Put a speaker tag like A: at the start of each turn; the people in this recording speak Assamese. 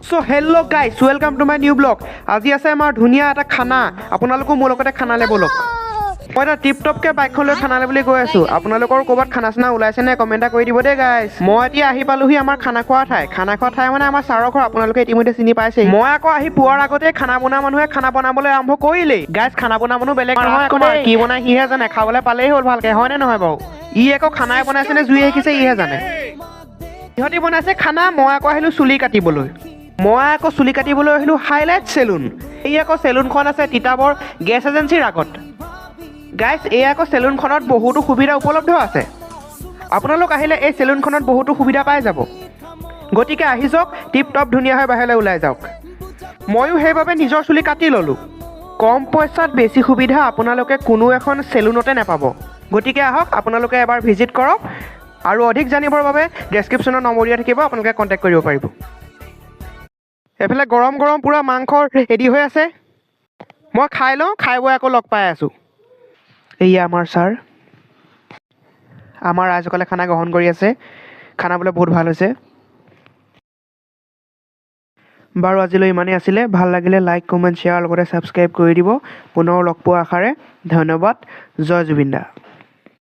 A: So hello' guys welcome to my new blog. আজি আছে আমাৰ ধুনীয়া এটা খানা। আপোনালোকো মোৰ লগতে খানালৈ ব'লক। মই এটা টিপ টপকৈ বাইকখন লৈ খানালৈ বুলি গৈ আছোঁ। আপোনালোকৰ ক'ৰবাত খানা চানা ওলাইছে নে কমেণ্ট এটা কৰি দিব দেই গাইজ। মই এতিয়া আহি পালোহি আমাৰ খানা খোৱা ঠাই মানে আমাৰ ছাৰৰ ঘৰ। আপোনালোকে ইতিমধ্যে চিনি পাইছেই। মই আকৌ আহি পোৱাৰ আগতে খানা বনোৱা মানুহে খানা বনাবলৈ আৰম্ভ কৰিলেই। গাইজ খানা বনোৱা মানুহ বেলেগ নহয়, কি বনাই সিহে জানে। খাবলৈ পালেই হ'ল ভালকৈ, হয়নে নহয় বাৰু? ই আকৌ খানাই বনাইছে নে জুই শিকিছে ইহে জানে। সিহঁতি বনাইছে খানা, মই আকৌ আহিলোঁ চুলি কাটিবলৈ। আহিলোঁ হাইলাইট চেলুন। এই আকৌ চেলুনখন আছে তিতাবৰ গেছ এজেঞ্চিৰ আগত। গাইজ এই আকৌ চেলুনখনত বহুতো সুবিধা উপলব্ধ আছে। আপোনালোক আহিলে এই চেলুনখনত বহুতো সুবিধা পাই যাব। গতিকে আহি যাওক, টিপ টপ ধুনীয়া হৈ বাহিৰলৈ ওলাই যাওক। ময়ো সেইবাবে নিজৰ চুলি কাটি ল'লোঁ। কম পইচাত বেছি সুবিধা আপোনালোকে কোনো এখন চেলুনতে নাপাব। গতিকে আহক, আপোনালোকে এবাৰ ভিজিট কৰক আৰু অধিক জানিবৰ বাবে ডেছক্ৰিপশ্যনত নম্বৰ দিয়া থাকিব, আপোনালোকে কণ্টেক্ট কৰিব পাৰিব। এইফালে গৰম গৰম পূৰা মাংস ৰেডি হৈ আছে। মই খাই লওঁ, খাই বৈ আকৌ লগ পাই আছোঁ। এয়া আমাৰ ছাৰ, আমাৰ ৰাইজসকলে খানা গ্ৰহণ কৰি আছে। খানা বোলে বহুত ভাল হৈছে। বাৰু আজিলৈ ইমানেই আছিলে। ভাল লাগিলে লাইক কমেণ্ট শ্বেয়াৰ লগতে ছাবস্ক্ৰাইব কৰি দিব। পুনৰ লগ পোৱা আশাৰে ধন্যবাদ। জয় জুবিন দা।